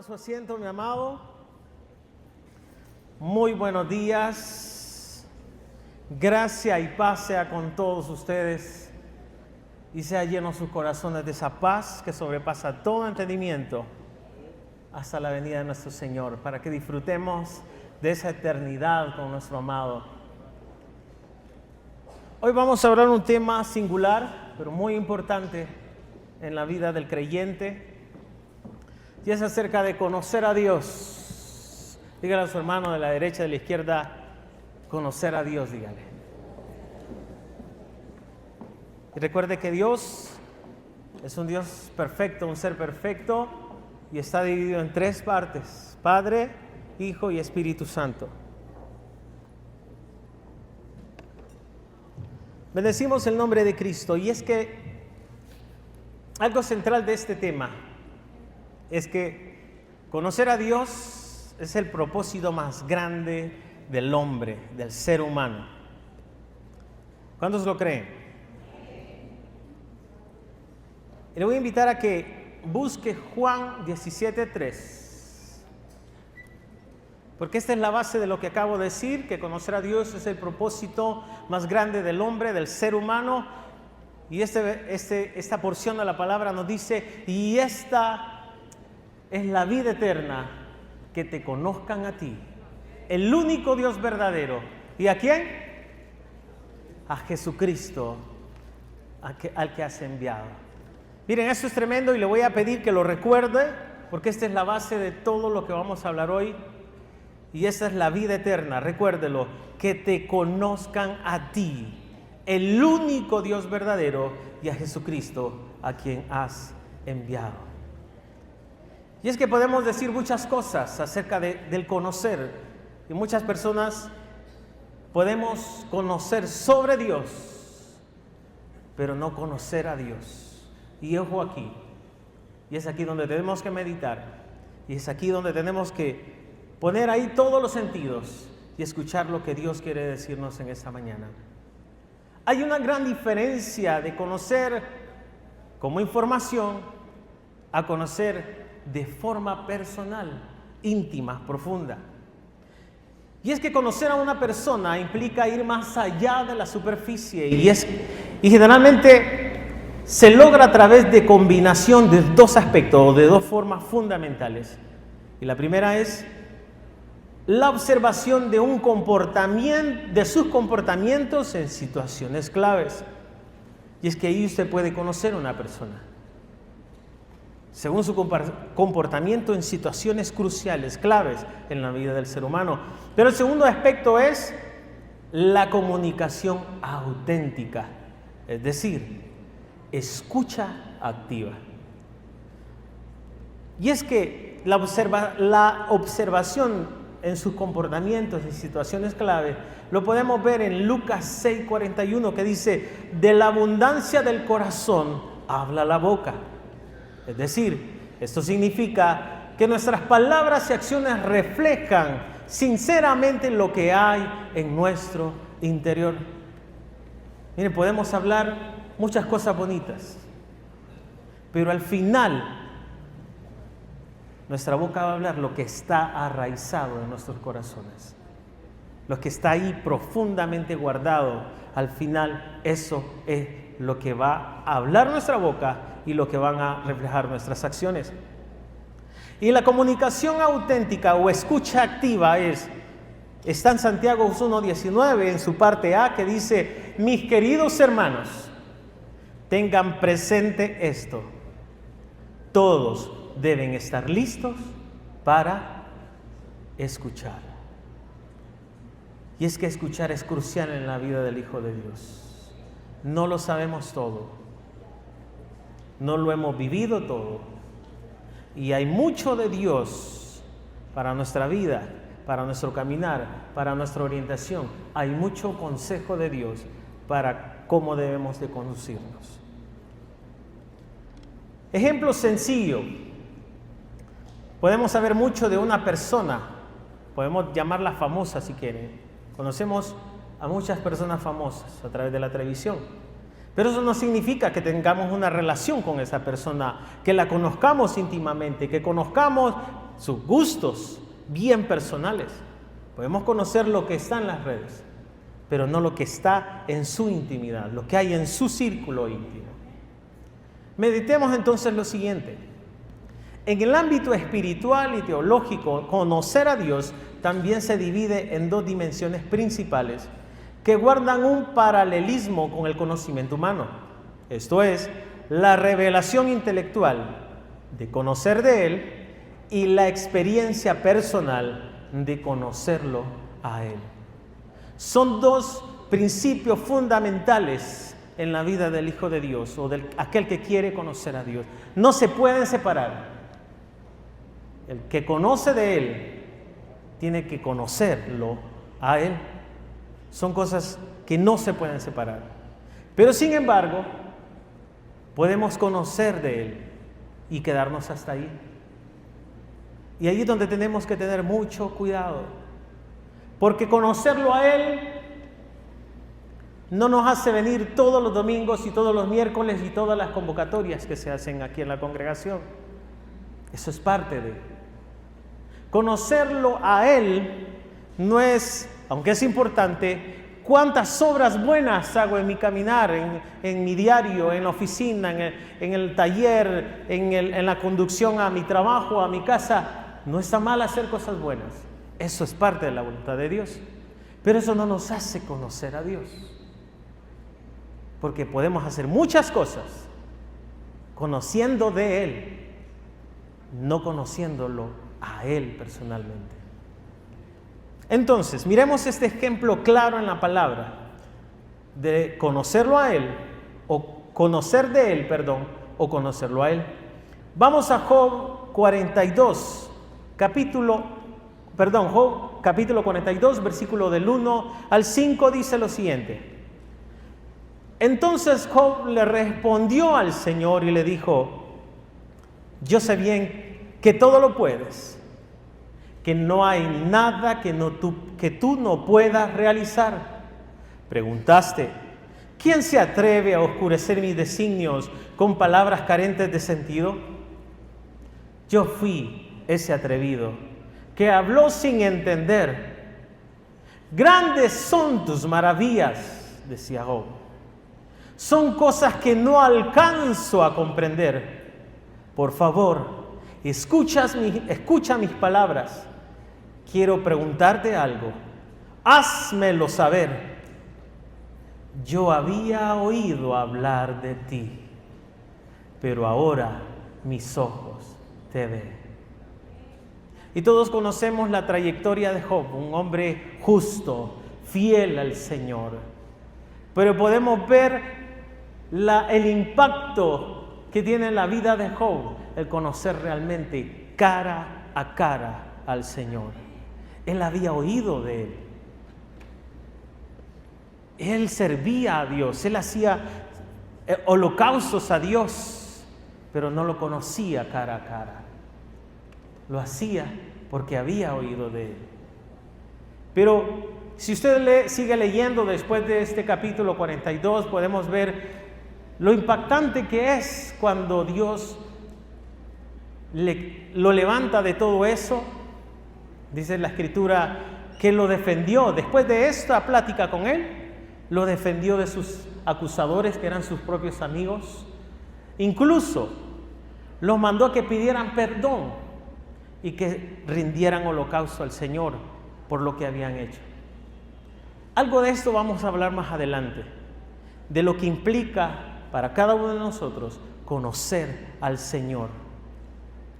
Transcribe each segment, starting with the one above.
tomar su asiento, mi amado. Muy buenos días. Gracia y paz sea con todos ustedes y sea lleno sus corazones de esa paz que sobrepasa todo entendimiento hasta la venida de nuestro Señor, para que disfrutemos de esa eternidad con nuestro amado. Hoy vamos a hablar un tema singular, pero muy importante en la vida del creyente, y es acerca de conocer a Dios. Dígale a su hermano de la derecha, de la izquierda, conocer a Dios, dígale. Y recuerde que Dios es un Dios perfecto, un ser perfecto, y está dividido en tres partes: Padre, Hijo y Espíritu Santo. Bendecimos el nombre de Cristo. Y es que algo central de este tema es que conocer a Dios es el propósito más grande del hombre, del ser humano. ¿Cuántos lo creen? Y le voy a invitar a que busque Juan 17:3, porque esta es la base de lo que acabo de decir, que conocer a Dios es el propósito más grande del hombre, del ser humano. Y esta porción de la palabra nos dice: y esta es la vida eterna, que te conozcan a ti, el único Dios verdadero. ¿Y a quién? A Jesucristo, al que has enviado. Miren, eso es tremendo y le voy a pedir que lo recuerde, porque esta es la base de todo lo que vamos a hablar hoy. Y esa es la vida eterna, recuérdelo, que te conozcan a ti, el único Dios verdadero, y a Jesucristo, a quien has enviado. Y es que podemos decir muchas cosas acerca del conocer, y muchas personas podemos conocer sobre Dios, pero no conocer a Dios. Y ojo aquí, y es aquí donde tenemos que meditar, y es aquí donde tenemos que poner ahí todos los sentidos y escuchar lo que Dios quiere decirnos en esta mañana. Hay una gran diferencia de conocer como información a conocer de forma personal, íntima, profunda. Y es que conocer a una persona implica ir más allá de la superficie, y generalmente se logra a través de combinación de dos aspectos, o de dos formas fundamentales. Y la primera es la observación de sus comportamientos en situaciones claves. Y es que ahí usted puede conocer a una persona según su comportamiento en situaciones cruciales, claves en la vida del ser humano. Pero el segundo aspecto es la comunicación auténtica, es decir, escucha activa. Y es que la observación en sus comportamientos y situaciones clave lo podemos ver en Lucas 6:41, que dice: de la abundancia del corazón habla la boca. Es decir, esto significa que nuestras palabras y acciones reflejan sinceramente lo que hay en nuestro interior. Miren, podemos hablar muchas cosas bonitas, pero al final nuestra boca va a hablar lo que está arraizado en nuestros corazones, lo que está ahí profundamente guardado. Al final eso es lo que va a hablar nuestra boca y lo que van a reflejar nuestras acciones. Y la comunicación auténtica o escucha activa está en Santiago 1:19, en su parte A, que dice: mis queridos hermanos, tengan presente esto, todos deben estar listos para escuchar. Y es que escuchar es crucial en la vida del Hijo de Dios. No lo sabemos todo, no lo hemos vivido todo, y hay mucho de Dios para nuestra vida, para nuestro caminar, para nuestra orientación. Hay mucho consejo de Dios para cómo debemos de conducirnos. Ejemplo sencillo. Podemos saber mucho de una persona, podemos llamarla famosa si quieren. Conocemos a muchas personas famosas a través de la televisión, pero eso no significa que tengamos una relación con esa persona, que la conozcamos íntimamente, que conozcamos sus gustos bien personales. Podemos conocer lo que está en las redes, pero no lo que está en su intimidad, lo que hay en su círculo íntimo. Meditemos entonces lo siguiente. En el ámbito espiritual y teológico, conocer a Dios también se divide en dos dimensiones principales que guardan un paralelismo con el conocimiento humano. Esto es, la revelación intelectual de conocer de Él y la experiencia personal de conocerlo a Él. Son dos principios fundamentales en la vida del Hijo de Dios o de aquel que quiere conocer a Dios. No se pueden separar. El que conoce de Él tiene que conocerlo a Él. Son cosas que no se pueden separar. Pero sin embargo, podemos conocer de Él y quedarnos hasta ahí. Y ahí es donde tenemos que tener mucho cuidado. Porque conocerlo a Él no nos hace venir todos los domingos y todos los miércoles y todas las convocatorias que se hacen aquí en la congregación. Eso es parte de conocerlo a Él. No es, aunque es importante, cuántas obras buenas hago en mi caminar, en mi diario, en la oficina, en el taller, en la conducción a mi trabajo, a mi casa. No está mal hacer cosas buenas. Eso es parte de la voluntad de Dios. Pero eso no nos hace conocer a Dios. Porque podemos hacer muchas cosas conociendo de Él, no conociéndolo a Él personalmente. Entonces, miremos este ejemplo claro en la palabra de conocerlo a Él, o conocer de Él, o conocerlo a Él. Vamos a Job 42, Job capítulo 42, versículo del 1 al 5, dice lo siguiente. Entonces Job le respondió al Señor y le dijo: yo sé bien que todo lo puedes, que no hay nada que tú no puedas realizar. Preguntaste: ¿quién se atreve a oscurecer mis designios con palabras carentes de sentido? Yo fui ese atrevido que habló sin entender. Grandes son tus maravillas, decía Job. Son cosas que no alcanzo a comprender. Por favor, escucha mis palabras. Quiero preguntarte algo. Házmelo saber. Yo había oído hablar de ti, pero ahora mis ojos te ven. Y todos conocemos la trayectoria de Job, un hombre justo, fiel al Señor. Pero podemos ver el impacto que tiene en la vida de Job el conocer realmente cara a cara al Señor. Él había oído de Él. Él servía a Dios, él hacía holocaustos a Dios, pero no lo conocía cara a cara. Lo hacía porque había oído de Él. Pero si usted sigue leyendo después de este capítulo 42, podemos ver lo impactante que es cuando Dios lo levanta de todo eso. Dice la Escritura que lo defendió. Después de esta plática con Él, lo defendió de sus acusadores, que eran sus propios amigos. Incluso los mandó a que pidieran perdón y que rindieran holocausto al Señor por lo que habían hecho. Algo de esto vamos a hablar más adelante, de lo que implica para cada uno de nosotros conocer al Señor.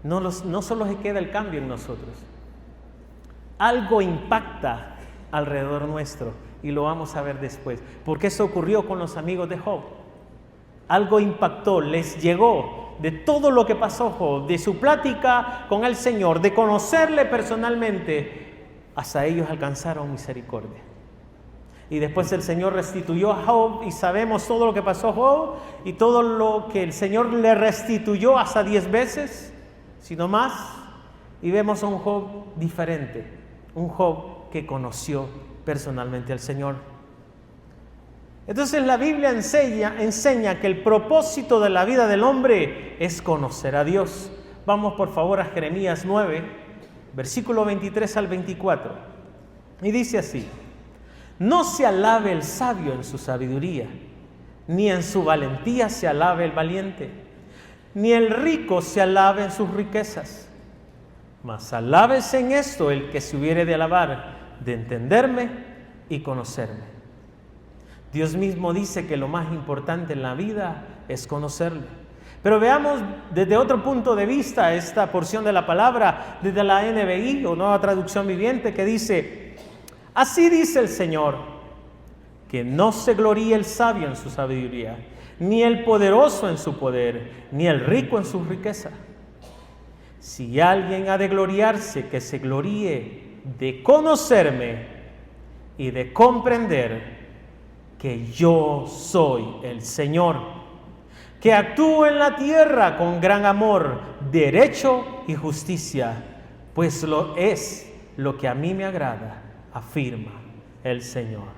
No solo se queda el cambio en nosotros. Algo impacta alrededor nuestro y lo vamos a ver después, porque eso ocurrió con los amigos de Job. Algo impactó, les llegó de todo lo que pasó Job, de su plática con el Señor, de conocerle personalmente, hasta ellos alcanzaron misericordia. Y después el Señor restituyó a Job, y sabemos todo lo que pasó Job y todo lo que el Señor le restituyó hasta 10 veces, sino más, y vemos a un Job diferente, un Job que conoció personalmente al Señor. Entonces la Biblia enseña que el propósito de la vida del hombre es conocer a Dios. Vamos por favor a Jeremías 9, versículo 23 al 24. Y dice así: no se alabe el sabio en su sabiduría, ni en su valentía se alabe el valiente, ni el rico se alabe en sus riquezas. Mas alábese en esto el que se hubiere de alabar, de entenderme y conocerme. Dios mismo dice que lo más importante en la vida es conocerle. Pero veamos desde otro punto de vista esta porción de la palabra, desde la NBI o Nueva Traducción Viviente, que dice: así dice el Señor, que no se gloríe el sabio en su sabiduría, ni el poderoso en su poder, ni el rico en su riqueza. Si alguien ha de gloriarse, que se gloríe de conocerme y de comprender que yo soy el Señor, que actúo en la tierra con gran amor, derecho y justicia, pues lo es lo que a mí me agrada, afirma el Señor.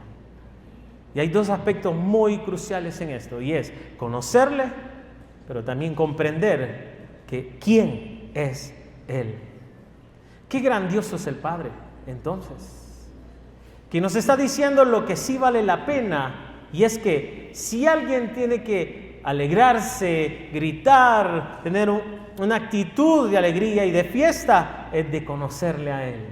Y hay dos aspectos muy cruciales en esto, y es conocerle, pero también comprender que quién es Él. Qué grandioso es el Padre, entonces, que nos está diciendo lo que sí vale la pena, y es que si alguien tiene que alegrarse, gritar, tener una actitud de alegría y de fiesta, es de conocerle a Él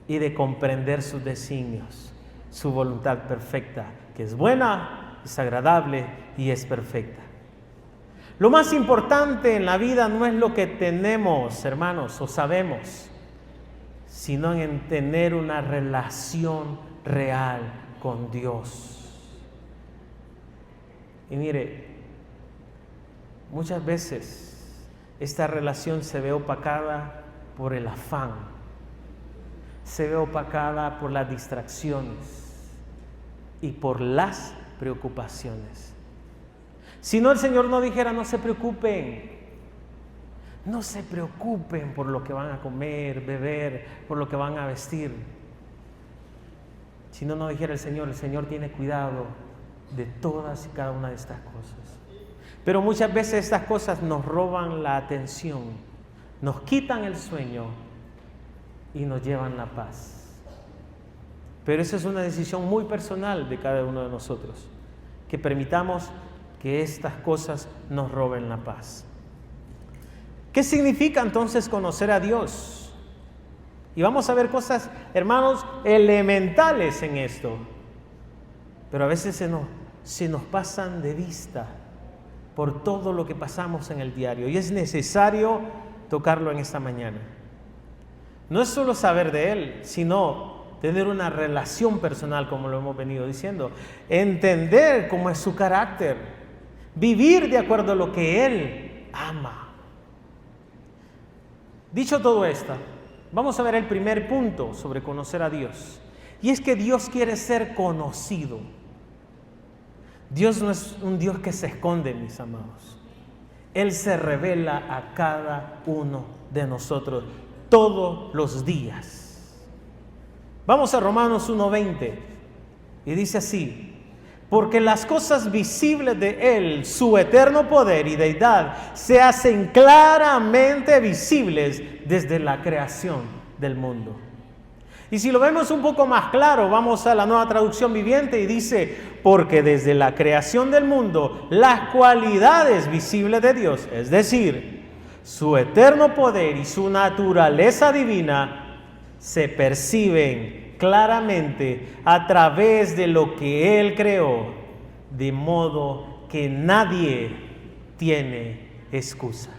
y de comprender sus designios, su voluntad perfecta, que es buena, es agradable y es perfecta. Lo más importante en la vida no es lo que tenemos, hermanos, o sabemos, sino en tener una relación real con Dios. Y mire, muchas veces esta relación se ve opacada por el afán, se ve opacada por las distracciones y por las preocupaciones. Si no, el Señor no dijera: no se preocupen, no se preocupen por lo que van a comer, beber, por lo que van a vestir. Si no, no dijera el Señor tiene cuidado de todas y cada una de estas cosas. Pero muchas veces estas cosas nos roban la atención, nos quitan el sueño y nos llevan la paz. Pero esa es una decisión muy personal de cada uno de nosotros, que permitamos que estas cosas nos roben la paz. ¿Qué significa entonces conocer a Dios? Y vamos a ver cosas, hermanos, elementales en esto, pero a veces se nos pasan de vista por todo lo que pasamos en el diario, y es necesario tocarlo en esta mañana. No es solo saber de Él, sino tener una relación personal, como lo hemos venido diciendo, entender cómo es su carácter, vivir de acuerdo a lo que Él ama. Dicho todo esto, vamos a ver el primer punto sobre conocer a Dios, y es que Dios quiere ser conocido. Dios no es un Dios que se esconde, mis amados. Él se revela a cada uno de nosotros todos los días. Vamos a Romanos 1:20 y dice así: porque las cosas visibles de Él, su eterno poder y deidad, se hacen claramente visibles desde la creación del mundo. Y si lo vemos un poco más claro, vamos a la Nueva Traducción Viviente y dice: porque desde la creación del mundo, las cualidades visibles de Dios, es decir, su eterno poder y su naturaleza divina, se perciben claramente a través de lo que Él creó, de modo que nadie tiene excusa.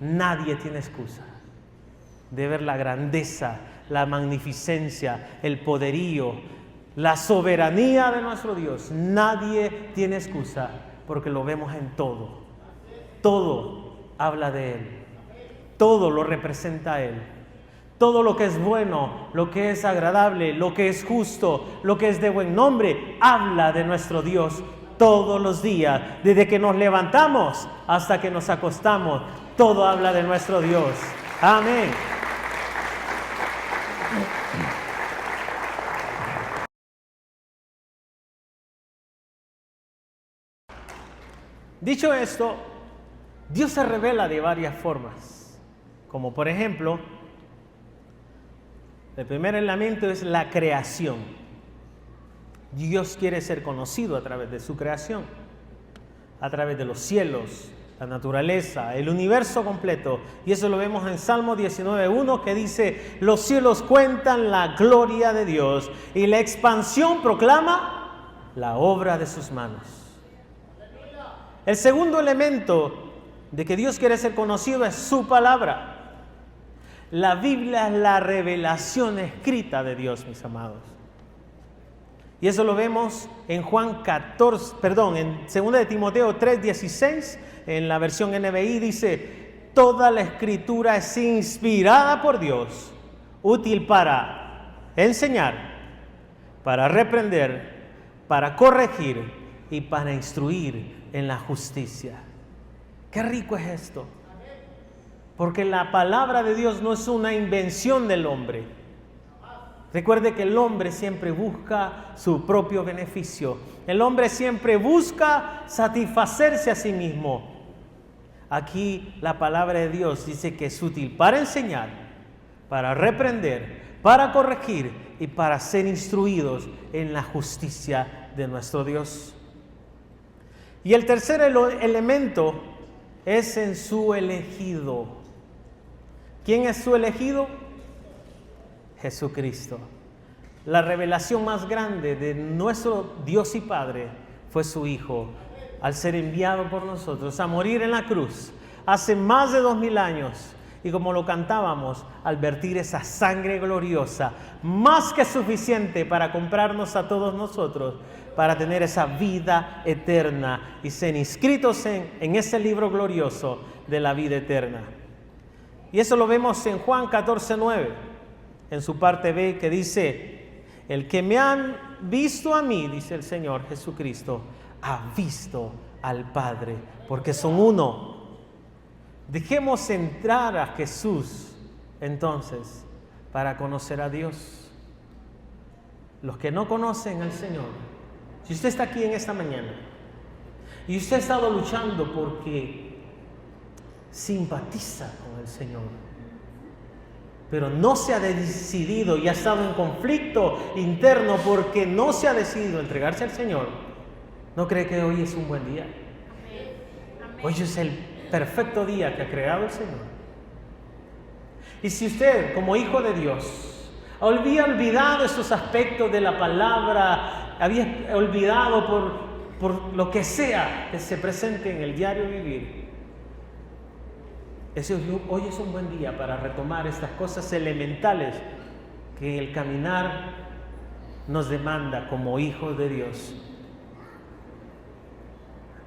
Nadie tiene excusa de ver la grandeza, la magnificencia, el poderío, la soberanía de nuestro Dios. Nadie tiene excusa, porque lo vemos en todo. Todo habla de Él, todo lo representa a Él. Todo lo que es bueno, lo que es agradable, lo que es justo, lo que es de buen nombre, habla de nuestro Dios todos los días. Desde que nos levantamos hasta que nos acostamos, todo habla de nuestro Dios. Amén. Dicho esto, Dios se revela de varias formas, como por ejemplo El primer elemento es la creación. Dios quiere ser conocido a través de su creación, a través de los cielos, la naturaleza, el universo completo. Y eso lo vemos en Salmo 19:1, que dice: los cielos cuentan la gloria de Dios y la expansión proclama la obra de sus manos. El segundo elemento de que Dios quiere ser conocido es su palabra. La Biblia es la revelación escrita de Dios, mis amados. Y eso lo vemos en en 2 de Timoteo 3:16, en la versión NBI dice: toda la escritura es inspirada por Dios, útil para enseñar, para reprender, para corregir y para instruir en la justicia. Qué rico es esto, porque la palabra de Dios no es una invención del hombre. Recuerde que el hombre siempre busca su propio beneficio. El hombre siempre busca satisfacerse a sí mismo. Aquí la palabra de Dios dice que es útil para enseñar, para reprender, para corregir y para ser instruidos en la justicia de nuestro Dios. Y el tercer elemento es en su elegido. ¿Quién es su elegido? Jesucristo. La revelación más grande de nuestro Dios y Padre fue su Hijo, al ser enviado por nosotros a morir en la cruz hace más de 2000 años. Y como lo cantábamos, al vertir esa sangre gloriosa, más que suficiente para comprarnos a todos nosotros, para tener esa vida eterna y ser inscritos en ese libro glorioso de la vida eterna. Y eso lo vemos en Juan 14:9, en su parte B, que dice: el que me han visto a mí, dice el Señor Jesucristo, ha visto al Padre, porque son uno. Dejemos entrar a Jesús entonces para conocer a Dios. Los que no conocen al Señor, si usted está aquí en esta mañana y usted ha estado luchando porque simpatiza con el Señor, pero no se ha decidido y ha estado en conflicto interno porque no se ha decidido entregarse al Señor, ¿no cree que hoy es un buen día? Hoy es el perfecto día que ha creado el Señor. Y si usted, como hijo de Dios, había olvidado esos aspectos de la palabra, había olvidado por lo que sea que se presente en el diario vivir, hoy es un buen día para retomar estas cosas elementales que el caminar nos demanda como hijos de Dios.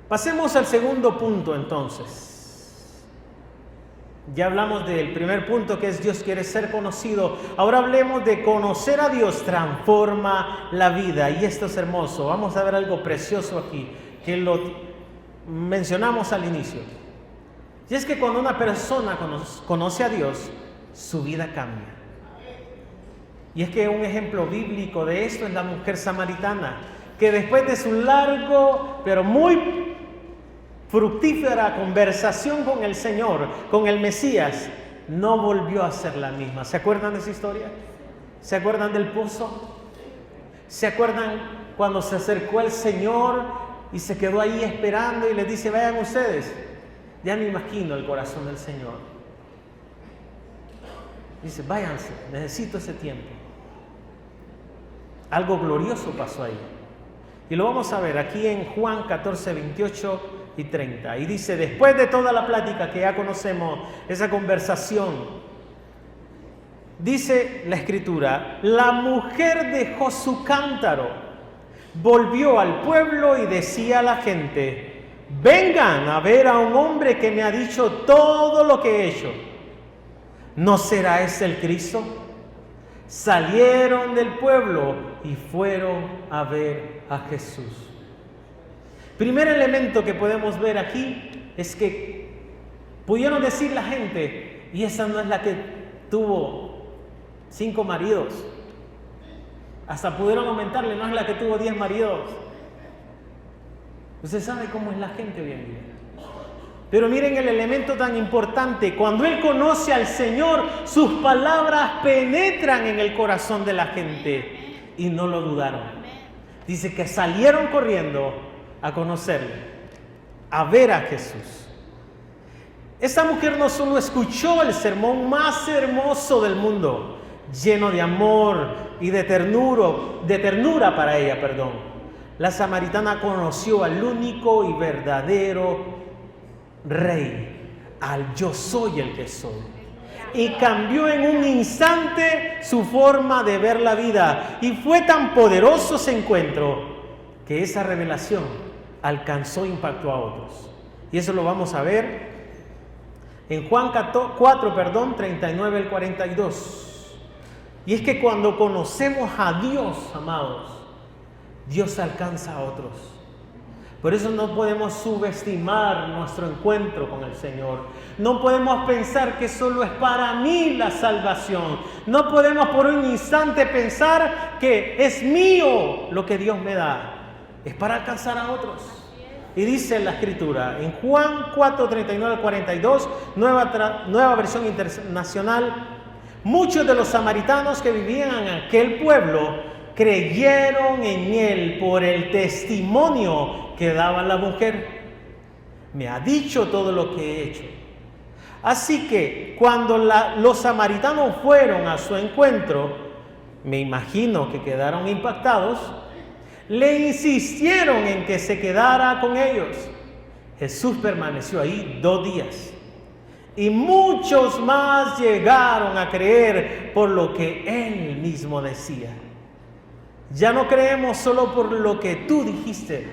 Pasemos al segundo punto entonces. Ya hablamos del primer punto, que es Dios quiere ser conocido. Ahora hablemos de conocer a Dios transforma la vida. Y esto es hermoso. Vamos a ver algo precioso aquí, que lo mencionamos al inicio. Y es que cuando una persona conoce a Dios, su vida cambia. Y es que un ejemplo bíblico de esto es la mujer samaritana, que después de su largo, pero muy fructífera conversación con el Señor, con el Mesías, no volvió a ser la misma. ¿Se acuerdan de esa historia? ¿Se acuerdan del pozo? ¿Se acuerdan cuando se acercó el Señor y se quedó ahí esperando y les dice: vayan ustedes? Ya me imagino el corazón del Señor. Dice: váyanse, necesito ese tiempo. Algo glorioso pasó ahí. Y lo vamos a ver aquí en Juan 14, 28 y 30. Y dice: después de toda la plática que ya conocemos, esa conversación, dice la Escritura, la mujer dejó su cántaro, volvió al pueblo y decía a la gente: vengan a ver a un hombre que me ha dicho todo lo que he hecho. ¿No será ese el Cristo? Salieron del pueblo y fueron a ver a Jesús. Primer elemento que podemos ver aquí es que pudieron decir la gente: y esa no es la que tuvo 5 maridos. Hasta pudieron aumentarle: no es la que tuvo 10 maridos. Usted sabe cómo es la gente hoy en día. Pero miren el elemento tan importante. Cuando él conoce al Señor, sus palabras penetran en el corazón de la gente y no lo dudaron. Dice que salieron corriendo a conocerle, a ver a Jesús. Esta mujer no solo escuchó el sermón más hermoso del mundo, lleno de amor y de ternura para ella, La samaritana conoció al único y verdadero Rey, al yo soy el que soy. Y cambió en un instante su forma de ver la vida. Y fue tan poderoso ese encuentro que esa revelación alcanzó e impactó a otros. Y eso lo vamos a ver en Juan 4, 39 al 42. Y es que cuando conocemos a Dios, amados, Dios alcanza a otros. Por eso no podemos subestimar nuestro encuentro con el Señor. No podemos pensar que solo es para mí la salvación. No podemos por un instante pensar que es mío lo que Dios me da. Es para alcanzar a otros. Y dice la Escritura, en Juan 4, 39 al 42, nueva versión internacional, muchos de los samaritanos que vivían en aquel pueblo creyeron en él por el testimonio que daba la mujer. Me ha dicho todo lo que he hecho. Así que cuando los samaritanos fueron a su encuentro, me imagino que quedaron impactados, le insistieron en que se quedara con ellos. Jesús permaneció ahí 2 días. Y muchos más llegaron a creer por lo que él mismo decía. Ya no creemos solo por lo que tú dijiste,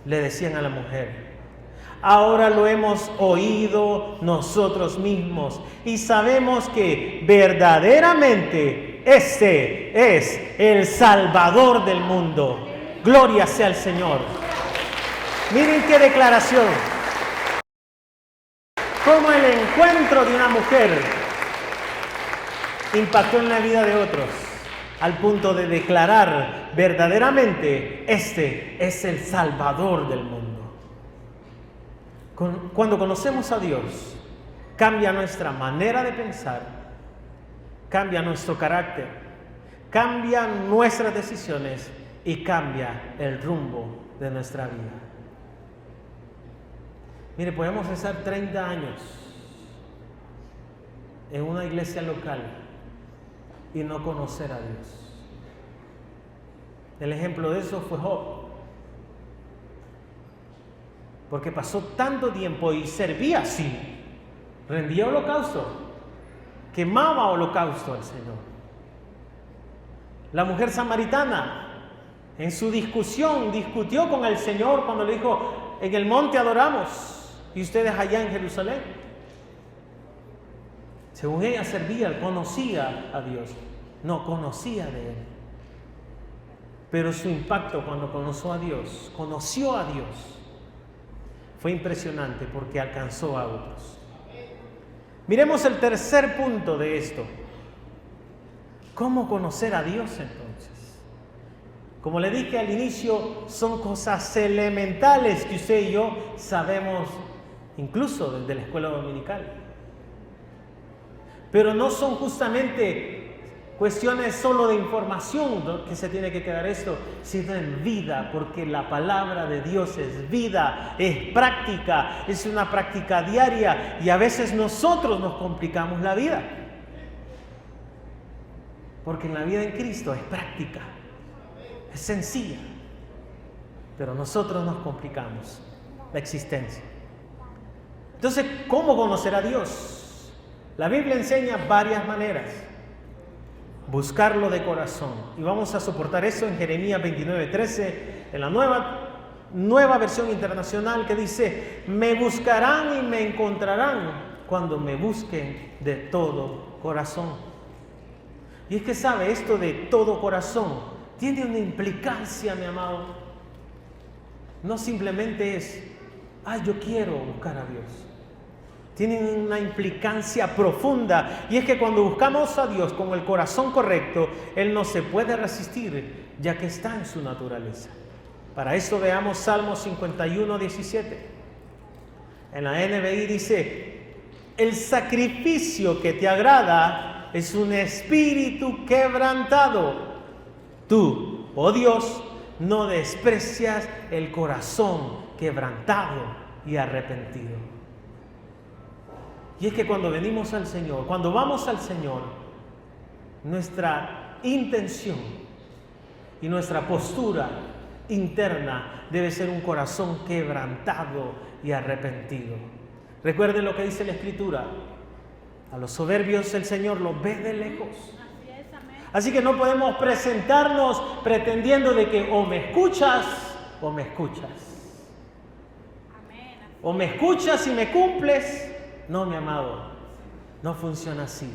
le decían a la mujer. Ahora lo hemos oído nosotros mismos y sabemos que verdaderamente este es el Salvador del mundo. Gloria sea al Señor. Miren qué declaración. Cómo el encuentro de una mujer impactó en la vida de otros, al punto de declarar verdaderamente, este es el Salvador del mundo. Cuando conocemos a Dios, cambia nuestra manera de pensar, cambia nuestro carácter, cambian nuestras decisiones y cambia el rumbo de nuestra vida. Mire, podemos estar 30 años en una iglesia local y no conocer a Dios. El ejemplo de eso fue Job, porque pasó tanto tiempo y servía así, rendía holocausto, quemaba holocausto al Señor. La mujer samaritana en su discusión discutió con el Señor cuando le dijo: en el monte adoramos y ustedes allá en Jerusalén. Según ella servía, conocía a Dios, no conocía de Él. Pero su impacto cuando conoció a Dios, fue impresionante porque alcanzó a otros. Miremos el tercer punto de esto. ¿Cómo conocer a Dios entonces? Como le dije al inicio, son cosas elementales que usted y yo sabemos incluso desde la escuela dominical. Pero no son justamente cuestiones solo de información, ¿no?, que se tiene que quedar esto, sino en vida, porque la palabra de Dios es vida, es práctica, es una práctica diaria, y a veces nosotros nos complicamos la vida. Porque en la vida en Cristo es práctica, es sencilla, pero nosotros nos complicamos la existencia. Entonces, ¿cómo conocer a Dios? La Biblia enseña varias maneras. Buscarlo de corazón. Y vamos a soportar eso en Jeremías 29:13, en la nueva versión internacional, que dice: me buscarán y me encontrarán cuando me busquen de todo corazón. Y es que sabe, esto de todo corazón tiene una implicancia, mi amado. No simplemente es, yo quiero buscar a Dios. Tiene una implicancia profunda, y es que cuando buscamos a Dios con el corazón correcto, Él no se puede resistir, ya que está en su naturaleza. Para esto veamos Salmo 51:17. En la NBI dice, el sacrificio que te agrada es un espíritu quebrantado. Tú, oh Dios, no desprecias el corazón quebrantado y arrepentido. Y es que cuando venimos al Señor, cuando vamos al Señor, nuestra intención y nuestra postura interna debe ser un corazón quebrantado y arrepentido. Recuerden lo que dice la Escritura: a los soberbios el Señor los ve de lejos. Así que no podemos presentarnos pretendiendo de que o me escuchas o me escuchas. O me escuchas y me cumples. No, mi amado, no funciona así.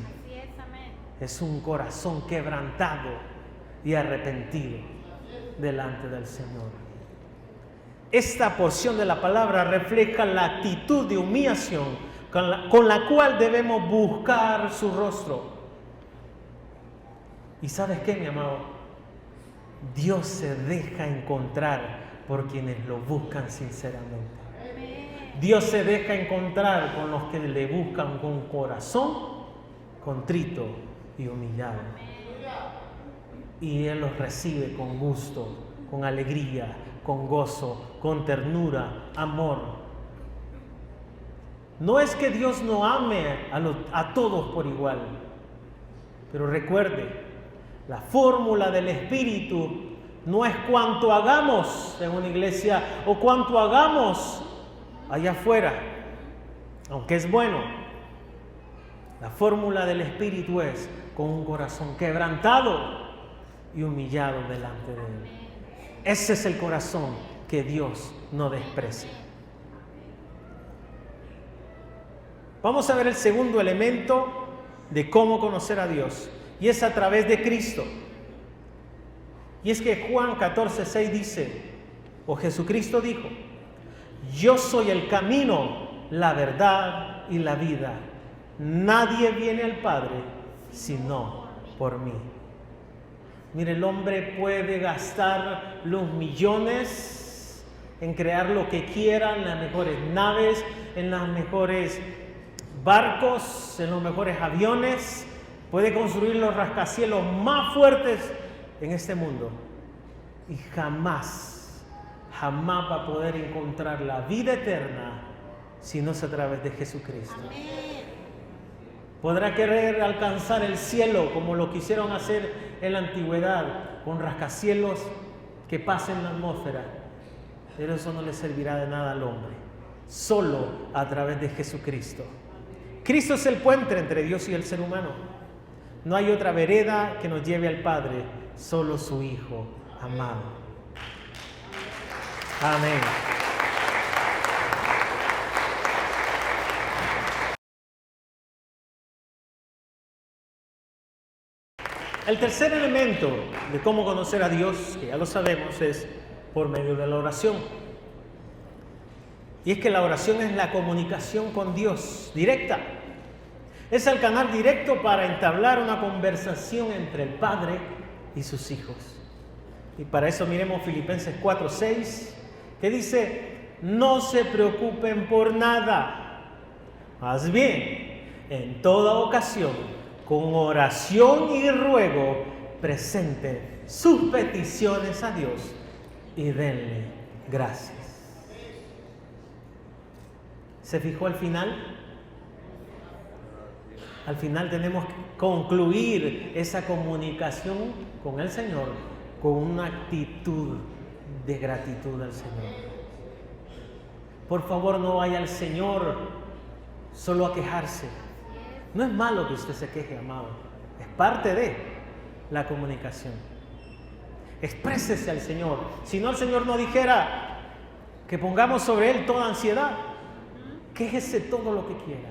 Es un corazón quebrantado y arrepentido delante del Señor. Esta porción de la palabra refleja la actitud de humillación con la cual debemos buscar su rostro. ¿Y sabes qué, mi amado? Dios se deja encontrar por quienes lo buscan sinceramente. Dios se deja encontrar con los que le buscan con corazón contrito y humillado. Y Él los recibe con gusto, con alegría, con gozo, con ternura, amor. No es que Dios no ame a todos por igual, pero recuerde, la fórmula del Espíritu no es cuánto hagamos en una iglesia o cuánto hagamos allá afuera, aunque es bueno. La fórmula del Espíritu es con un corazón quebrantado y humillado delante de Él. Ese es el corazón que Dios no desprecia. Vamos a ver el segundo elemento de cómo conocer a Dios, y es a través de Cristo. Y es que Juan 14:6 dice, o Jesucristo dijo: yo soy el camino, la verdad y la vida. Nadie viene al Padre sino por mí. Mire, el hombre puede gastar los millones en crear lo que quiera, en las mejores naves, en los mejores barcos, en los mejores aviones. Puede construir los rascacielos más fuertes en este mundo. Y jamás va a poder encontrar la vida eterna si no es a través de Jesucristo. Podrá querer alcanzar el cielo como lo quisieron hacer en la antigüedad, con rascacielos que pasen la atmósfera, pero eso no le servirá de nada al hombre. Solo a través de Jesucristo. Cristo es el puente entre Dios y el ser humano. No hay otra vereda que nos lleve al Padre, solo su Hijo amado. Amén. El tercer elemento de cómo conocer a Dios, que ya lo sabemos, es por medio de la oración. Y es que la oración es la comunicación con Dios directa. Es el canal directo para entablar una conversación entre el Padre y sus hijos. Y para eso miremos Filipenses 4:6, que dice: no se preocupen por nada, más bien, en toda ocasión, con oración y ruego, presenten sus peticiones a Dios y denle gracias. ¿Se fijó al final? Al final tenemos que concluir esa comunicación con el Señor con una actitud de gratitud al Señor. Por favor, no vaya al Señor solo a quejarse. No es malo que usted se queje, amado. Es parte de la comunicación. Exprésese al Señor. Si no, el Señor no dijera que pongamos sobre Él toda ansiedad. Quéjese todo lo que quiera.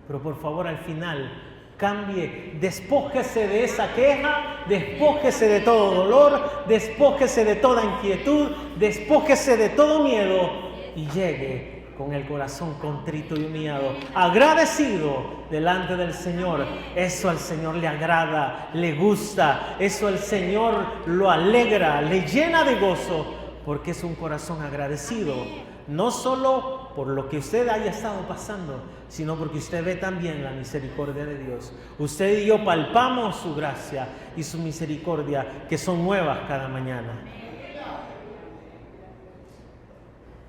Pero por favor, al final, cambie, despójese de esa queja, despójese de todo dolor, despójese de toda inquietud, despójese de todo miedo y llegue con el corazón contrito y humillado, agradecido delante del Señor. Eso al Señor le agrada, le gusta, eso al Señor lo alegra, le llena de gozo, porque es un corazón agradecido no solo por lo que usted haya estado pasando, sino porque usted ve también la misericordia de Dios. Usted y yo palpamos su gracia y su misericordia, que son nuevas cada mañana.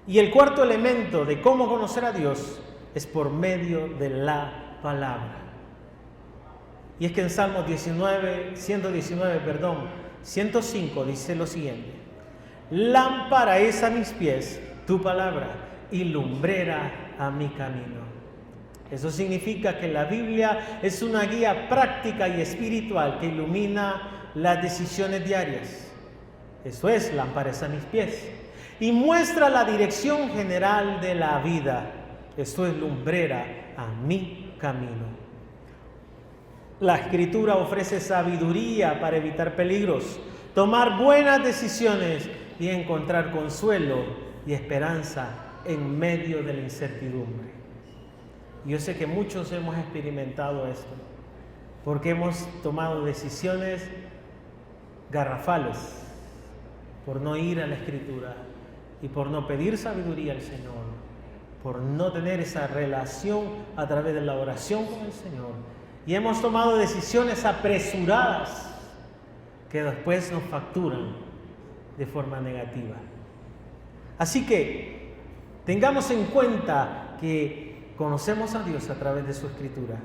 Y el cuarto elemento de cómo conocer a Dios es por medio de la palabra. Y es que en Salmos 105 dice lo siguiente: lámpara es a mis pies tu palabra y lumbrera a mi camino. Eso significa que la Biblia es una guía práctica y espiritual que ilumina las decisiones diarias. Eso es, lámpara es a mis pies. Y muestra la dirección general de la vida. Esto es, lumbrera a mi camino. La Escritura ofrece sabiduría para evitar peligros, tomar buenas decisiones y encontrar consuelo y esperanza en medio de la incertidumbre. Yo sé que muchos hemos experimentado esto, porque hemos tomado decisiones garrafales por no ir a la Escritura y por no pedir sabiduría al Señor, por no tener esa relación a través de la oración con el Señor. Y hemos tomado decisiones apresuradas que después nos facturan de forma negativa. Así que tengamos en cuenta que conocemos a Dios a través de su Escritura.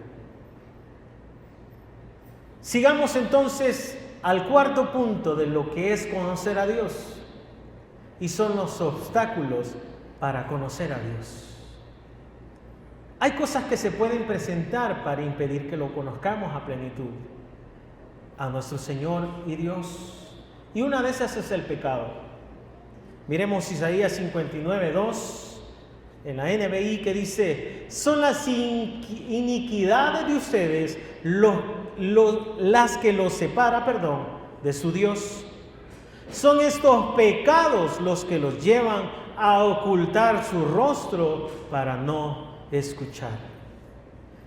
Sigamos entonces al cuarto punto de lo que es conocer a Dios, y son los obstáculos para conocer a Dios. Hay cosas que se pueden presentar para impedir que lo conozcamos a plenitud, a nuestro Señor y Dios. Y una de esas es el pecado. Miremos Isaías 59:2 en la NBI, que dice: son las iniquidades de ustedes las que los separa, de su Dios. Son estos pecados los que los llevan a ocultar su rostro para no escuchar.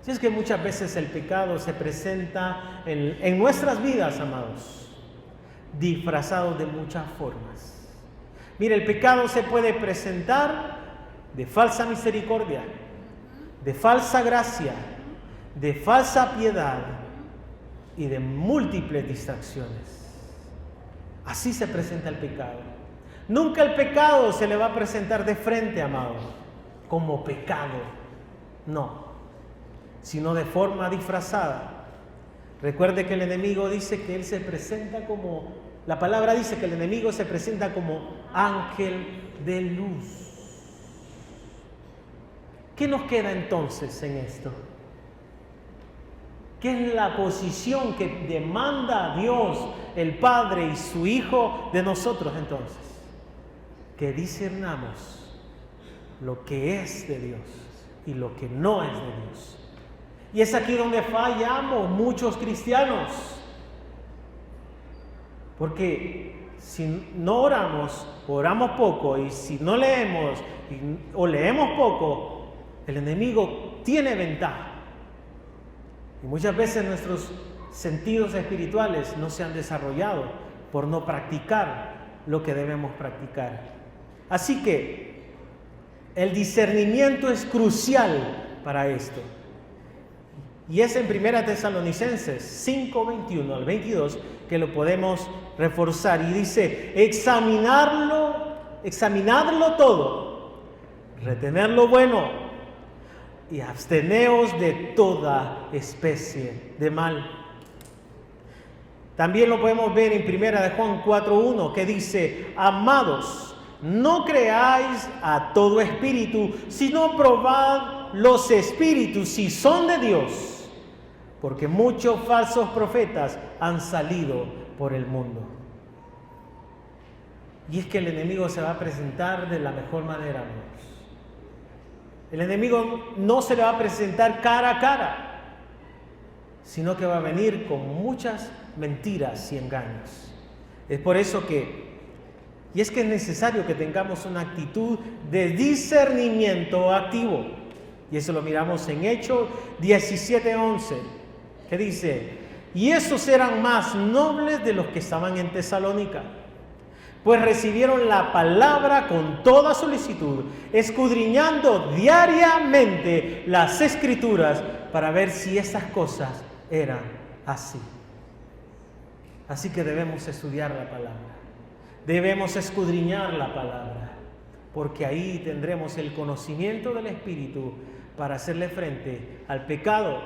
Si es que muchas veces el pecado se presenta en nuestras vidas, amados, disfrazado de muchas formas. Mire, el pecado se puede presentar de falsa misericordia, de falsa gracia, de falsa piedad y de múltiples distracciones. Así se presenta el pecado. Nunca el pecado se le va a presentar de frente, amado, como pecado. No, sino de forma disfrazada. Recuerde que el enemigo dice que él se presenta como, la palabra dice que el enemigo se presenta como ángel de luz. ¿Qué nos queda entonces en esto? ¿Qué es la posición que demanda Dios, el Padre y su Hijo de nosotros entonces? Que discernamos lo que es de Dios y lo que no es de Dios. Y es aquí donde fallamos muchos cristianos. Porque si no oramos, oramos poco, y si no leemos o leemos poco, el enemigo tiene ventaja. Y muchas veces nuestros sentidos espirituales no se han desarrollado por no practicar lo que debemos practicar. Así que el discernimiento es crucial para esto. Y es en 1 Tesalonicenses 5:21 al 22 que lo podemos reforzar. Y dice: examinadlo todo, retener lo bueno y absteneos de toda especie de mal. También lo podemos ver en 1 Juan 4:1, que dice: amados, no creáis a todo espíritu, sino probad los espíritus si son de Dios, porque muchos falsos profetas han salido por el mundo. Y es que el enemigo se va a presentar de la mejor manera, amigos. El enemigo no se le va a presentar cara a cara, sino que va a venir con muchas mentiras y engaños. Es por eso y es que es necesario que tengamos una actitud de discernimiento activo. Y eso lo miramos en Hechos 17:11, que dice: y esos eran más nobles de los que estaban en Tesalónica, pues recibieron la palabra con toda solicitud, escudriñando diariamente las Escrituras para ver si estas cosas eran así. Así que debemos estudiar la palabra, debemos escudriñar la palabra, porque ahí tendremos el conocimiento del Espíritu para hacerle frente al pecado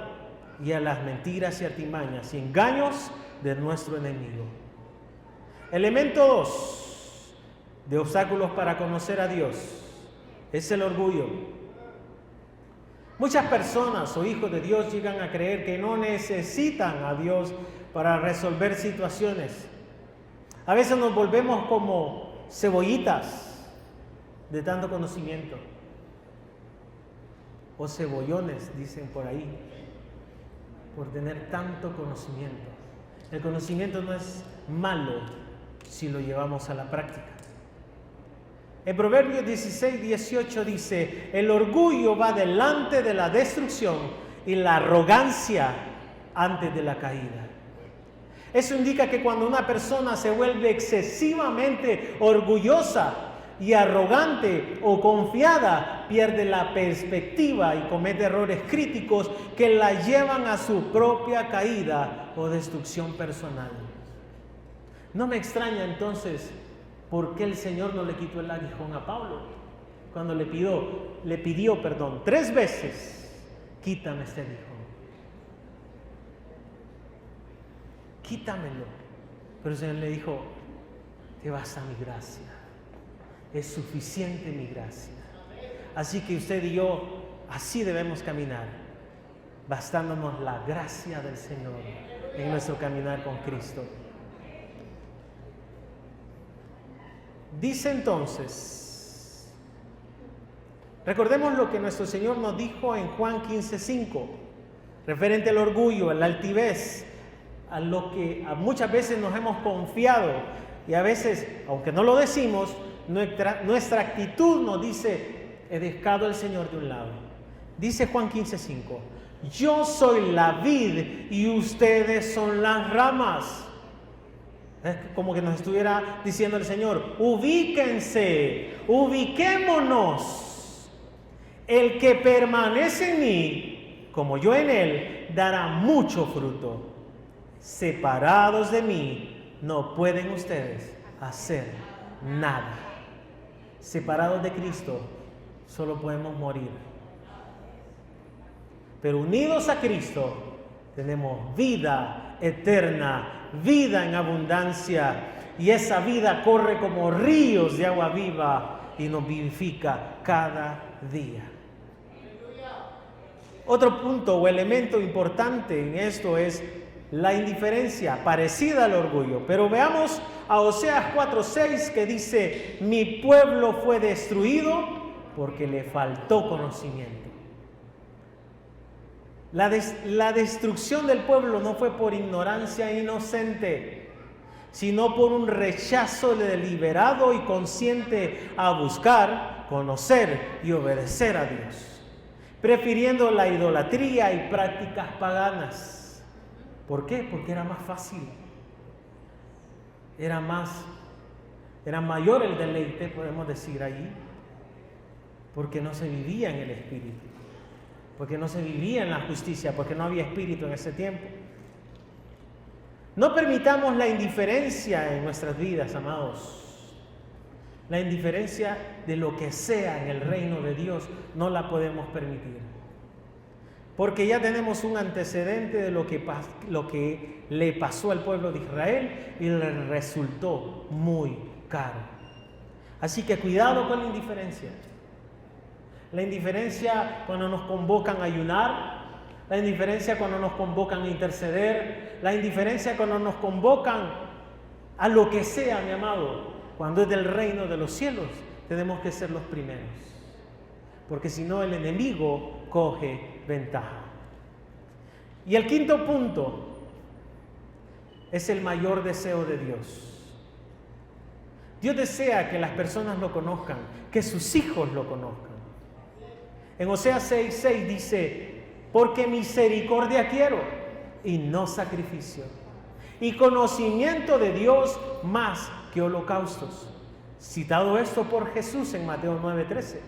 y a las mentiras y artimañas y engaños de nuestro enemigo. Elemento 2 de obstáculos para conocer a Dios es el orgullo. Muchas personas o hijos de Dios llegan a creer que no necesitan a Dios para resolver situaciones. A veces nos volvemos como cebollitas de tanto conocimiento, o cebollones, dicen por ahí, por tener tanto conocimiento. El conocimiento no es malo si lo llevamos a la práctica. En Proverbios 16:18 dice: el orgullo va delante de la destrucción y la arrogancia antes de la caída. Eso indica que cuando una persona se vuelve excesivamente orgullosa y arrogante o confiada, pierde la perspectiva y comete errores críticos que la llevan a su propia caída o destrucción personal. No me extraña entonces por qué el Señor no le quitó el aguijón a Pablo cuando le pidió 3 veces: quítame este aguijón, quítamelo. Pero el Señor le dijo: te basta mi gracia, es suficiente mi gracia. Así que usted y yo así debemos caminar, bastándonos la gracia del Señor en nuestro caminar con Cristo. Dice entonces, recordemos lo que nuestro Señor nos dijo en Juan 15:5, referente al orgullo, a la altivez, a lo que muchas veces nos hemos confiado, y a veces, aunque no lo decimos, nuestra actitud nos dice: he dejado al Señor de un lado. Dice Juan 15:5, yo soy la vid y ustedes son las ramas. Es como que nos estuviera diciendo el Señor: ubíquense, ubiquémonos. El que permanece en mí, como yo en él, dará mucho fruto. Separados de mí, no pueden ustedes hacer nada. Separados de Cristo, solo podemos morir. Pero unidos a Cristo, tenemos vida eterna, vida en abundancia, y esa vida corre como ríos de agua viva y nos vivifica cada día. Otro punto o elemento importante en esto es la indiferencia, parecida al orgullo. Pero veamos a Oseas 4:6, que dice: mi pueblo fue destruido porque le faltó conocimiento. La destrucción del pueblo no fue por ignorancia inocente, sino por un rechazo deliberado y consciente a buscar, conocer y obedecer a Dios, prefiriendo la idolatría y prácticas paganas. ¿Por qué? Porque era más fácil, era mayor el deleite, podemos decir allí, porque no se vivía en el Espíritu, porque no se vivía en la justicia, porque no había Espíritu en ese tiempo. No permitamos la indiferencia en nuestras vidas, amados. La indiferencia de lo que sea en el reino de Dios no la podemos permitir, porque ya tenemos un antecedente de lo que le pasó al pueblo de Israel y le resultó muy caro. Así que cuidado con la indiferencia. La indiferencia cuando nos convocan a ayunar, la indiferencia cuando nos convocan a interceder, la indiferencia cuando nos convocan a lo que sea, mi amado. Cuando es del reino de los cielos, tenemos que ser los primeros, porque si no el enemigo coge ventaja. Y el quinto punto es el mayor deseo de Dios. Dios desea que las personas lo conozcan, que sus hijos lo conozcan. En Oseas 6:6 dice: porque misericordia quiero y no sacrificio, y conocimiento de Dios más que holocaustos. Citado esto por Jesús en Mateo 9:13.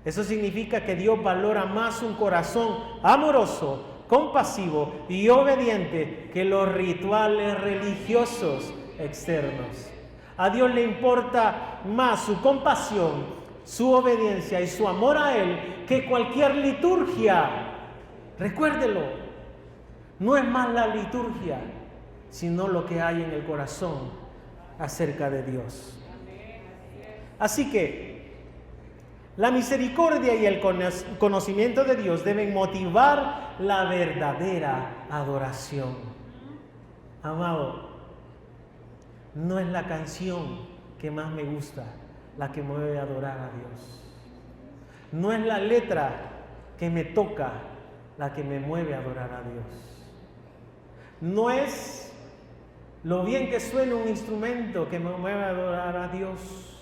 Eso significa que Dios valora más un corazón amoroso, compasivo y obediente que los rituales religiosos externos. A Dios le importa más su compasión, su obediencia y su amor a Él que cualquier liturgia. Recuérdelo, no es más la liturgia, sino lo que hay en el corazón acerca de Dios. Así que la misericordia y el conocimiento de Dios deben motivar la verdadera adoración. Amado, no es la canción que más me gusta la que me mueve a adorar a Dios. No es la letra que me toca la que me mueve a adorar a Dios. No es lo bien que suena un instrumento que me mueve a adorar a Dios.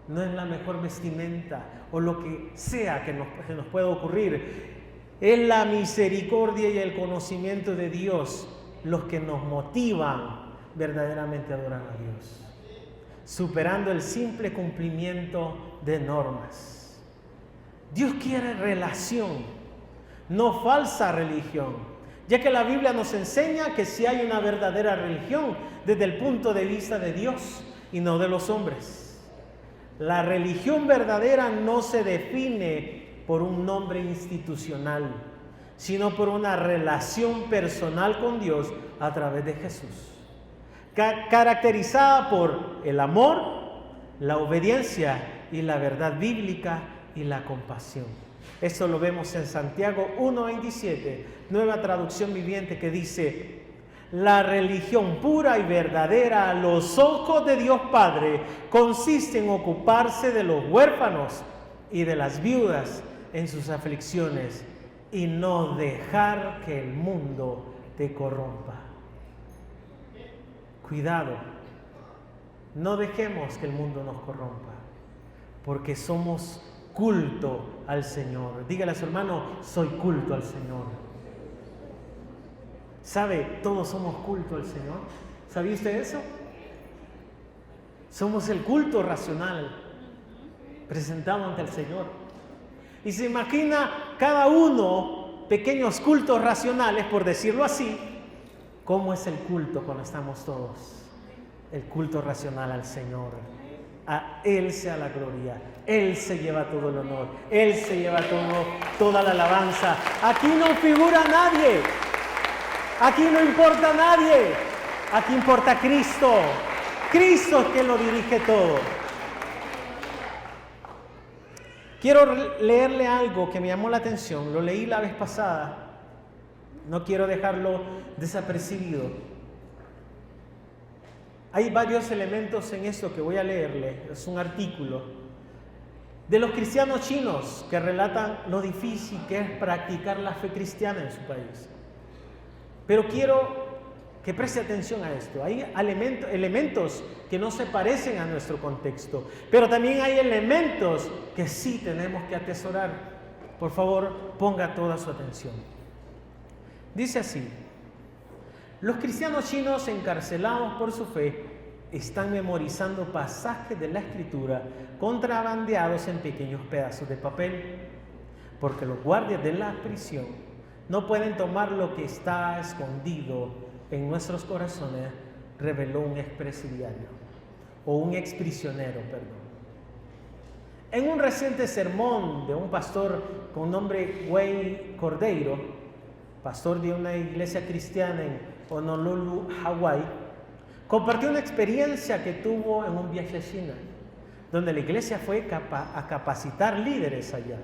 No es la mejor vestimenta o lo que sea que nos pueda ocurrir. Es la misericordia y el conocimiento de Dios los que nos motivan verdaderamente a adorar a Dios, superando el simple cumplimiento de normas. Dios quiere relación, no falsa religión, ya que la Biblia nos enseña que si hay una verdadera religión desde el punto de vista de Dios y no de los hombres. La religión verdadera no se define por un nombre institucional, sino por una relación personal con Dios a través de Jesús, caracterizada por el amor, la obediencia y la verdad bíblica y la compasión. Esto lo vemos en Santiago 1:27, nueva traducción viviente, que dice: la religión pura y verdadera a los ojos de Dios Padre consiste en ocuparse de los huérfanos y de las viudas en sus aflicciones y no dejar que el mundo te corrompa. Cuidado, no dejemos que el mundo nos corrompa, porque somos culto al Señor. Dígale a su hermano: soy culto al Señor. ¿Sabe? Todos somos culto al Señor. ¿Sabía usted eso? Somos el culto racional presentado ante el Señor. Y se imagina cada uno pequeños cultos racionales, por decirlo así. ¿Cómo es el culto cuando estamos todos? El culto racional al Señor. A Él sea la gloria. Él se lleva todo el honor. Él se lleva toda la alabanza. Aquí no figura nadie. Aquí no importa nadie. Aquí importa Cristo. Cristo es quien lo dirige todo. Quiero leerle algo que me llamó la atención. Lo leí la vez pasada. No quiero dejarlo desapercibido. Hay varios elementos en esto que voy a leerle. Es un artículo de los cristianos chinos que relatan lo difícil que es practicar la fe cristiana en su país. Pero quiero que preste atención a esto. Hay elementos que no se parecen a nuestro contexto, pero también hay elementos que sí tenemos que atesorar. Por favor, ponga toda su atención. Dice así: los cristianos chinos encarcelados por su fe están memorizando pasajes de la Escritura contrabandeados en pequeños pedazos de papel, porque los guardias de la prisión no pueden tomar lo que está escondido en nuestros corazones, reveló un expresidiario, o un exprisionero, perdón. En un reciente sermón de un pastor con nombre Wei Cordeiro, pastor de una iglesia cristiana en Honolulu, Hawái, compartió una experiencia que tuvo en un viaje a China, donde la iglesia fue a capacitar líderes allá.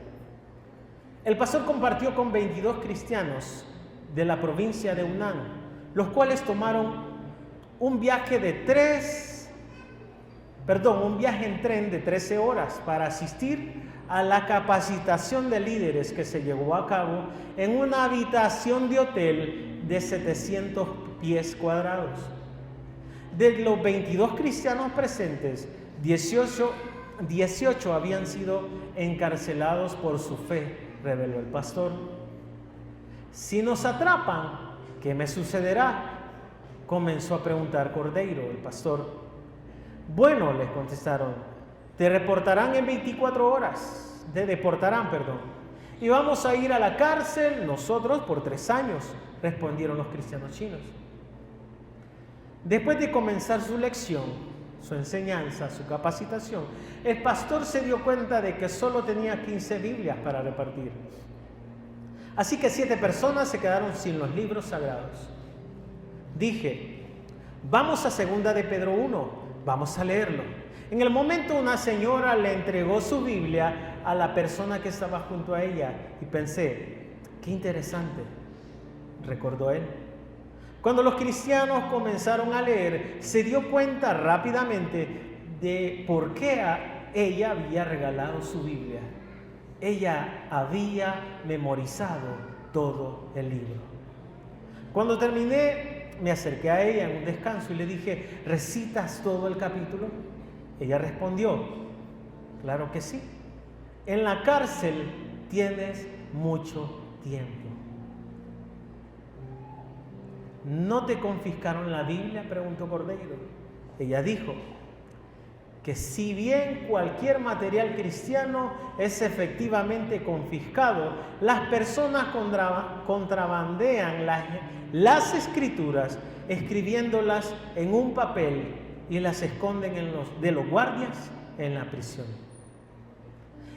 El pastor compartió con 22 cristianos de la provincia de Hunan, los cuales tomaron un viaje en tren de 13 horas para asistir a la capacitación de líderes que se llevó a cabo en una habitación de hotel de 700 pies cuadrados. De los 22 cristianos presentes, 18 habían sido encarcelados por su fe, reveló el pastor. Si nos atrapan, ¿qué me sucederá? comenzó a preguntar Cordeiro, el pastor. Bueno, les contestaron, te reportarán en 24 horas, te deportarán, perdón, y vamos a ir a la cárcel nosotros por 3 años, respondieron los cristianos chinos. Después de comenzar su lección, su enseñanza, su capacitación, el pastor se dio cuenta de que solo tenía 15 Biblias para repartir. Así que 7 personas se quedaron sin los libros sagrados. Dije, vamos a 2 de Pedro 1, vamos a leerlo. En el momento una señora le entregó su Biblia a la persona que estaba junto a ella y pensé, qué interesante, recordó él. Cuando los cristianos comenzaron a leer, se dio cuenta rápidamente de por qué ella había regalado su Biblia. Ella había memorizado todo el libro. Cuando terminé, me acerqué a ella en un descanso y le dije, ¿recitas todo el capítulo? Ella respondió, claro que sí. En la cárcel tienes mucho tiempo. ¿No te confiscaron la Biblia?, preguntó Cordeiro. Ella dijo que si bien cualquier material cristiano es efectivamente confiscado, las personas contrabandean las escrituras escribiéndolas en un papel y las esconden de los guardias en la prisión.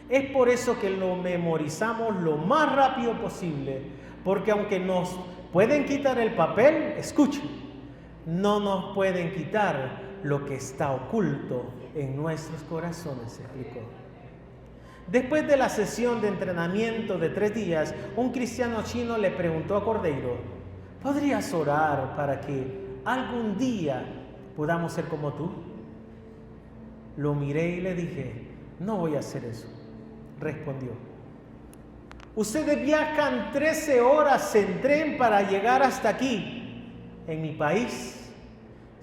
Es por eso que lo memorizamos lo más rápido posible, porque aunque nos pueden quitar el papel, escuchen, no nos pueden quitar lo que está oculto en nuestros corazones, explicó. Después de la sesión de entrenamiento de 3 días, un cristiano chino le preguntó a Cordeiro, ¿podrías orar para que algún día podamos ser como tú? Lo miré y le dije, no voy a hacer eso, respondió. Ustedes viajan 13 horas en tren para llegar hasta aquí. En mi país,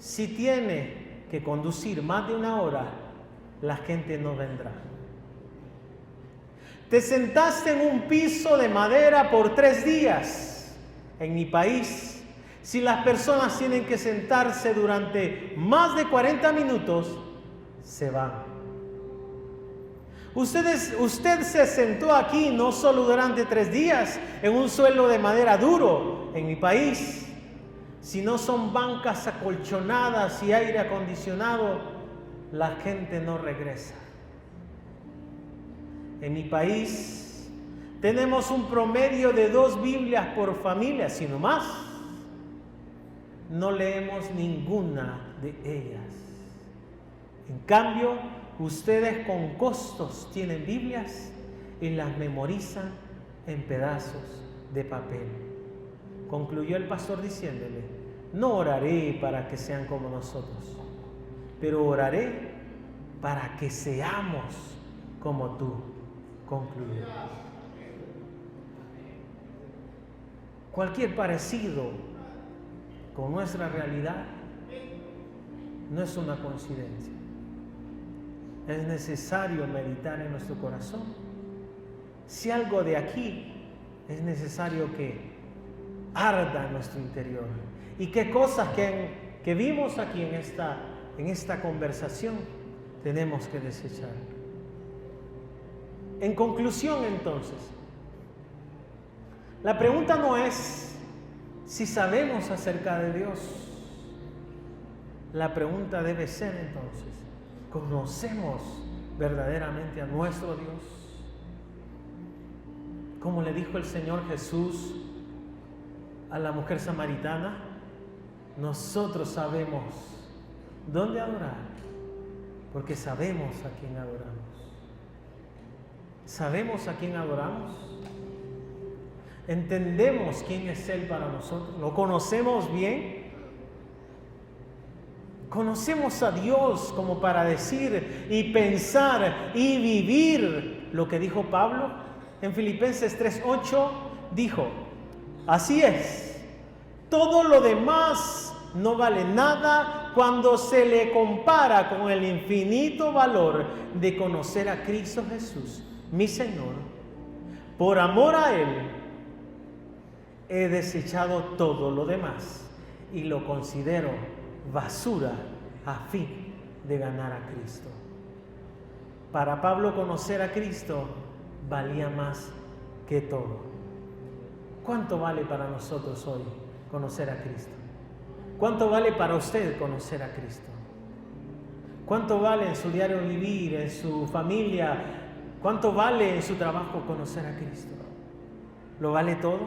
si tiene que conducir más de 1 hora, la gente no vendrá. Te sentaste en un piso de madera por 3 días. En mi país, si las personas tienen que sentarse durante más de 40 minutos, se van. Usted se sentó aquí no solo durante 3 días en un suelo de madera duro en mi país, sino son bancas acolchonadas y aire acondicionado, la gente no regresa. En mi país tenemos un promedio de 2 Biblias por familia, sino más. No leemos ninguna de ellas. En cambio, ustedes con costos tienen Biblias y las memorizan en pedazos de papel. Concluyó el pastor diciéndole, no oraré para que sean como nosotros, pero oraré para que seamos como tú, concluyó. Cualquier parecido con nuestra realidad no es una coincidencia. Es necesario meditar en nuestro corazón. Si algo de aquí es necesario que arda en nuestro interior. Y qué cosas que vimos aquí en esta conversación tenemos que desechar. En conclusión, entonces, la pregunta no es si sabemos acerca de Dios. La pregunta debe ser entonces, ¿conocemos verdaderamente a nuestro Dios? Como le dijo el Señor Jesús a la mujer samaritana, nosotros sabemos dónde adorar, porque sabemos a quién adoramos. ¿Sabemos a quién adoramos? ¿Entendemos quién es Él para nosotros? ¿Lo conocemos bien? ¿Conocemos a Dios como para decir y pensar y vivir lo que dijo Pablo? En Filipenses 3:8 dijo, así es, todo lo demás no vale nada cuando se le compara con el infinito valor de conocer a Cristo Jesús, mi Señor. Por amor a Él he desechado todo lo demás y lo considero basura a fin de ganar a Cristo. Para Pablo, conocer a Cristo valía más que todo. ¿Cuánto vale para nosotros hoy conocer a Cristo? ¿Cuánto vale para usted conocer a Cristo? ¿Cuánto vale en su diario vivir, en su familia? ¿Cuánto vale en su trabajo conocer a Cristo? ¿Lo vale todo?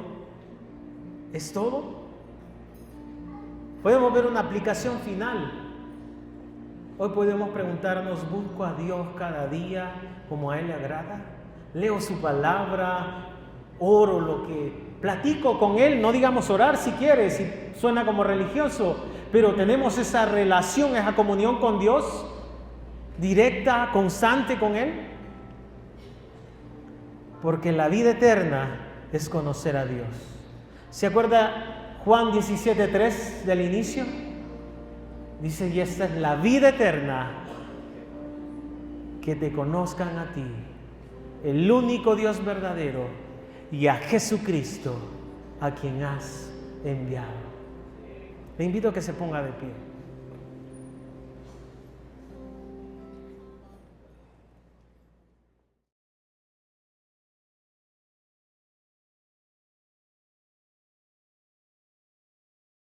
¿Es todo? Podemos ver una aplicación final. Hoy podemos preguntarnos, ¿busco a Dios cada día como a Él le agrada? ¿Leo su palabra? ¿Oro lo que platico con Él? No digamos orar si quieres, si suena como religioso, pero tenemos esa relación, esa comunión con Dios, directa, constante con Él. Porque la vida eterna es conocer a Dios. ¿Se acuerda Juan 17:3 del inicio? Dice, y esta es la vida eterna, que te conozcan a ti, el único Dios verdadero, y a Jesucristo, a quien has enviado. Le invito a que se ponga de pie.